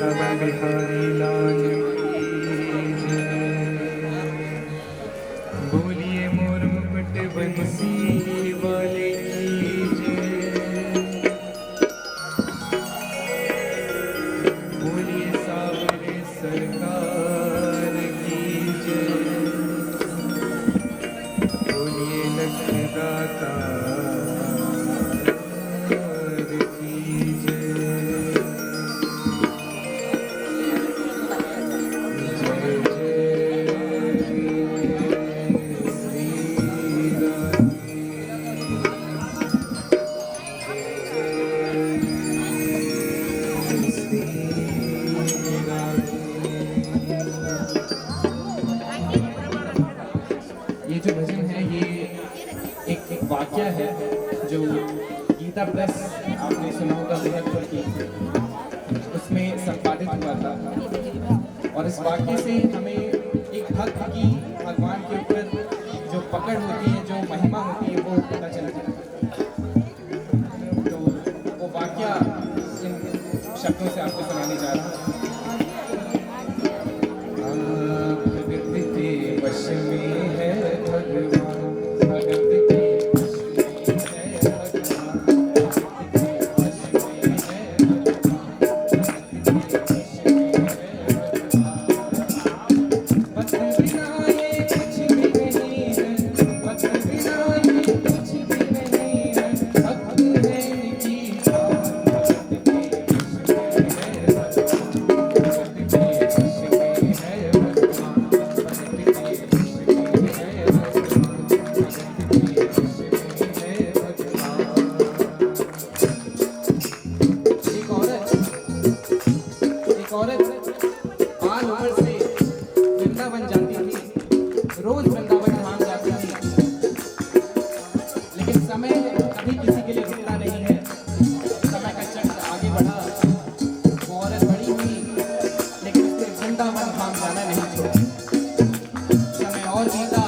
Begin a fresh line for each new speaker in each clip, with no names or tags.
वृंदावन बिहारी लाल की जय। बोलिए मोर मुकुट बंसी वाले की जय। बोलिए सावरे सरकार की जय। बोलिए लक्ष्मीदाता ये जो भजन है ये एक वाक्य है जो गीता प्रेस आपने सुना होगा मुजफ्फर की, उसमें संपादित हुआ था। और इस वाक्य से हमें एक भक्त की भगवान के ऊपर जो पकड़ होती है, जो महिमा होती है, वो पता चलता है। तो वो वाक्य इन शब्दों से आपको सुनाने जा रहा हूँ। वश में है भगवान, भगत के वश में है भगवान, वश में है भगवान, बस बिना ये कुछ भी नहीं है, बस बिना ये कुछ भी नहीं है, भक्त है इनकी जान, भगत के वश में है भगवान, भगत के वश में है भगवान। रोज वृंदावन धाम जाती थी, लेकिन समय कभी किसी के लिए रुकता नहीं है। समय का चक्र आगे बढ़ा, वो औरत बड़ी हुई, लेकिन उसने वृंदावन धाम जाना नहीं छोड़ा। समय और बीता,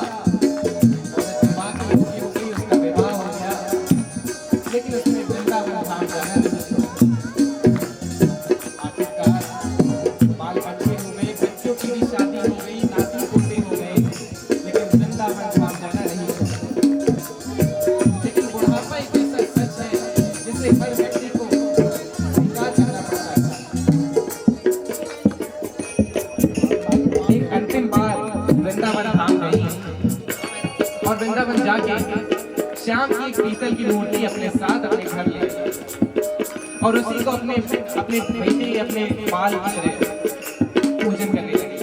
औरत माँ की हो गई, उसका विवाह हो गया, लेकिन उसने वृंदावन धाम जाना नहीं छोड़ा। आखिरकार बाल बच्चे हो गए, बच्चों की भी शादी हो गई, नाती पोते हो गए, लेकिन वृंदावन धाम जाना नहीं छोड़ा। लेकिन बुढ़ापा एक ऐसा सच है जिसे हर व्यक्ति को स्वीकार करना पड़ता है। एक अंतिम बार वृंदावन धाम गई और वृंदावन जाके श्याम की एक पीतल की मूर्ति अपने साथ अपने घर ले आई और उसी को अपने बेटे अपने बाल की तरह पूजन करने लगी।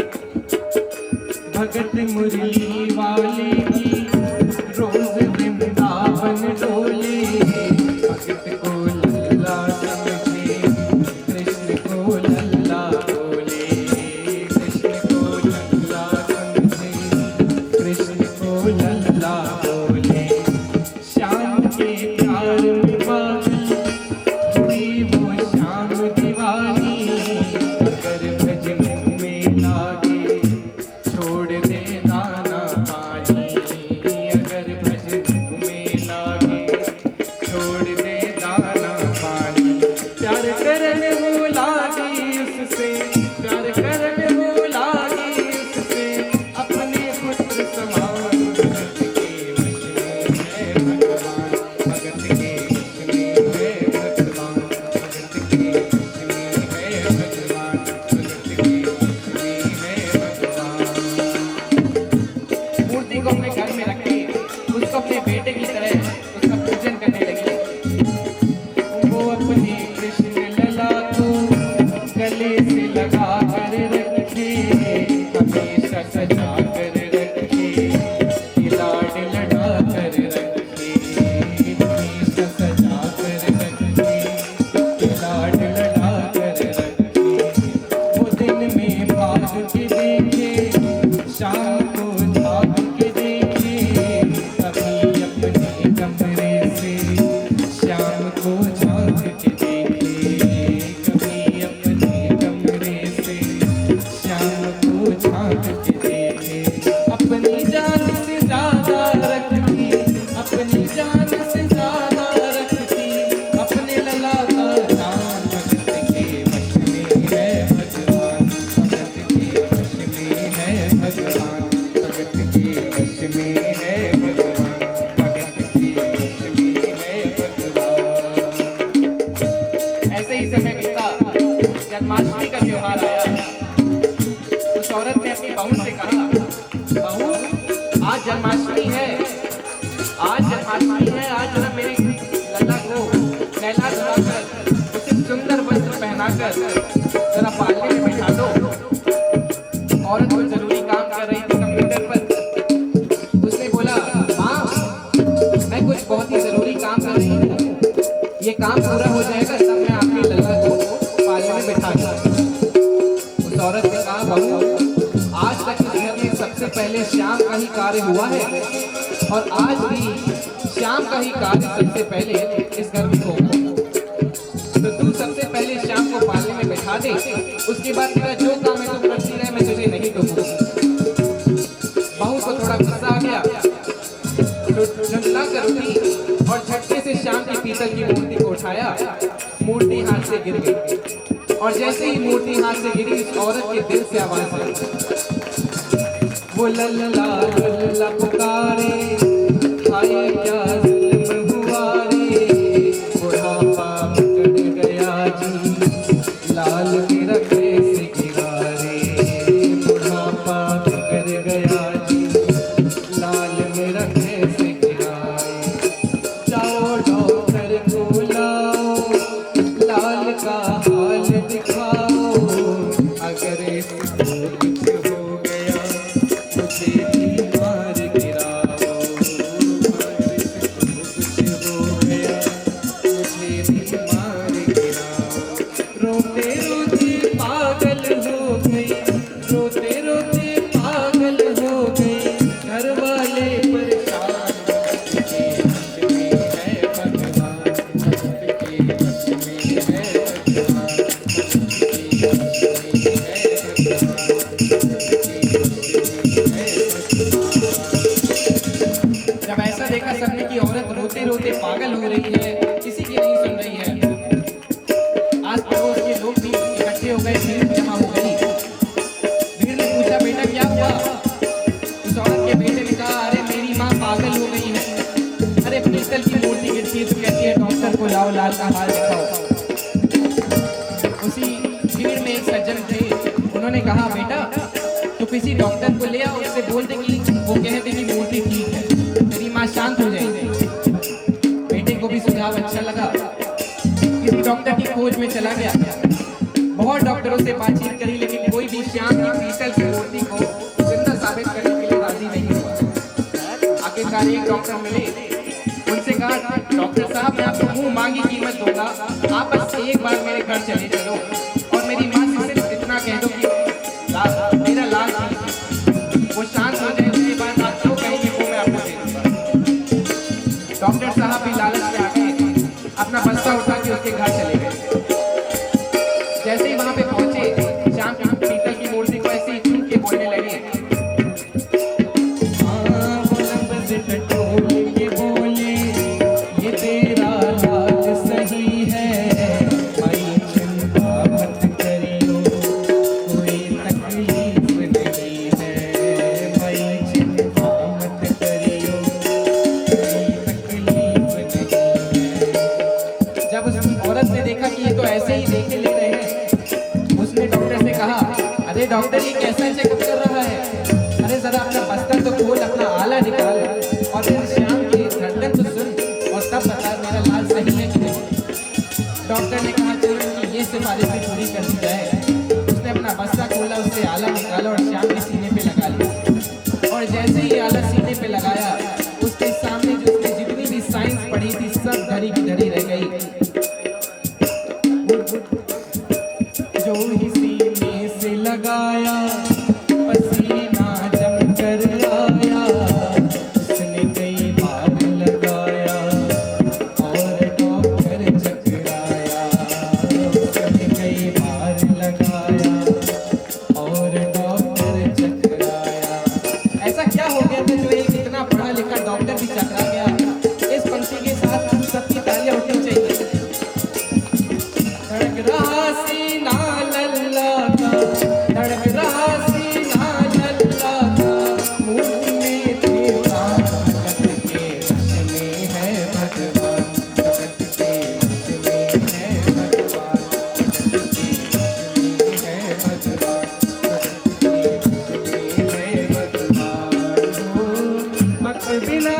भगत मुरली वाले की रोज वृंदावन डोले, भगत को लल्ला समझे, कृष्ण को लल्ला बोले, कृष्ण को लल्ला समझे, कृष्ण को लल्ला बोले। श्याम के प्यार में पागल हुई वो श्याम दीवानी, अगर भजन में लागे छोड़ दे दाना पानी, अगर भजन में लागे छोड़ दे दाना पानी। प्यार करने वो लागी उससे, प्यार करने वो लागी उससे, अपने पुत्र समान, भगत के वश में है भगवान, भगत के वश में है भगवान, भगत के वश में है भगवान, भगत के वश में है भगवान। मूर्ति को अपने घर में रखी, उसको अपने बेटे की तरह उसका पूजन करने लगी। वो अपने कृष्ण लला को गले से लगा कर रखे, हमेशा सजा कर रखे, लाड लड़ा कर रखे, हमेशा सजा कर रखे, लाड लड़ा कर रखे। वो दिन में भाग के देखे, शाम को भाग के देखे, जन्माष्टमी है, आज जन्माष्टमी है। आज जरा मेरे लल्ला को नहला धुलाकर उसे सुंदर वस्त्र पहनाकर जरा पालने में बैठा दो। औरत कोई जरूरी काम कर रही थी कंप्यूटर पर। उसने बोला, हाँ मैं कुछ बहुत ही जरूरी काम कर रही हूँ, ये काम पूरा हो जाएगा तब मैं आपके लल्ला को पालने में बैठा दूँ। उस औरत ने कहा, बहू आज तक इस घर में सबसे पहले शाम का ही कार्य हुआ है और आज भी शाम का ही कार्य सबसे पहले इस घर में होगा। तो तू सबसे पहले शाम को पालने में बैठा दे, उसके बाद तेरा जो काम है तू करती रहे, मैं तुझे नहीं टोकूंगा। बहू को थोड़ा गुस्सा आ गया, झुंझला कर उठी और झटके से शाम की पीतल की मूर्ति को उठाया। मूर्ति हाथ से गिर गई और जैसे ही मूर्ति हाथ से गिरी, इस औरत के दिल से आवाज आई, वो लल्ला लल्ला पुकारे, हाय क्या जुल्म हुआ रे, बुढ़ापा पकड़ गया जी, लाल मेरा कैसे गिरा रे, बुढ़ापा पकड़ गया जी, लाल मेरा कैसे गिरा रे। जाओ डॉक्टर को लाओ, लाल का हाल दिखाओ, अगर कुछ हो गया मुझे बीमार गिराओ, अगर कुछ हो गया मुझे बीमार गिराओ। रोते रोते पागल हो गई, रोते रोते पागल हो गई, घर वाले परेशान, सबके वश में है भगवान, सबके वश में है भगवान, सबके वश में है भगवान, सबके वश में है भगवान। जब ऐसा देखा सबने कि औरत रोते रोते पागल हो रही है, किसी की नहीं सुन रही है, आस पड़ोस के लोग भी इकट्ठे हो गए, भीड़ जमा हो गई। भीड़ ने पूछा, बेटा क्या हुआ? उस औरत के बेटे ने कहा, अरे मेरी माँ पागल हो गई है, अरे पीतल की मूर्ति गिरती है तो कहती है डॉक्टर को लाओ, लाल का हाल दिखाओ। उसी भीड़ में एक सज्जन थे, उन्होंने कहा, बेटा तो किसी डॉक्टर को ले आओ, उससे बोल दे कि वो कहते कि मूर्ति ठीक है, तेरी माँ शांत हो जाएगी। बेटे को भी सुझाव अच्छा लगा, किसी डॉक्टर की खोज में चला गया। बहुत डॉक्टरों से बातचीत करी, लेकिन कोई भी श्याम की पीतल की मूर्ति को जिंदा साबित करने के लिए राजी नहीं हुआ। आखिरकार एक डॉक्टर मिले, उनसे कहा, डॉक्टर साहब मैं आपको मुंह मांगी कीमत दूंगा, आप बस एक बार मेरे घर चले चलो और मेरी माँ से सिर्फ इतना कह दो कि मेरा लाल ठीक है, वो शांत हो जाए, उसके बाद आप जो कहेंगे वो मैं आपको दे दूंगा। डॉक्टर साहब भी लालच में आ गए, अपना बस्ता उठा के उसके घर चले गए। जैसे ही वहां पे पहुंचे, शाम की पीतल की मूर्ति को ऐसे ही छू के बोलने लगे, हाँ वो लफ्ज़ टटोल के बोले, ये तेरा लाल सही है, भाई चिंता मत करियो, कोई तकलीफ नहीं है, भाई चिंता मत करियो, कोई तकलीफ नहीं है। जब उस औरत ने देखा कि ये तो ऐसे ही देखे ले रहे हैं, उसने डॉक्टर से कहा, अरे डॉक्टर ये कैसा चेकअप कर रहा है, अरे जरा अपना बस्ता तो खोल, अपना आला निकाल और फिर शाम की धड़कन तो सुन और तब बता मेरा लाल सही है कि नहीं। डॉक्टर ने कहा, चलो कि ये सिफारिश भी पूरी कर दी जाए। उसने अपना बस्ता खोला, उससे आला निकाला और शाम के सीने पे लगा लिया। और जैसे ही आला सीने पे लगाया, उसके सामने जो उसने जितनी भी साइंस पढ़ी थी सब धरी की धरी रह गई। जो ही सीने से लगाया, पसीना जम कर आया, उसने कई बार लगाया और डॉक्टर चकराया, उसने कई बार लगाया और डॉक्टर चकराया। ऐसा क्या हो गया था जो एक इतना पढ़ा लिखा बिना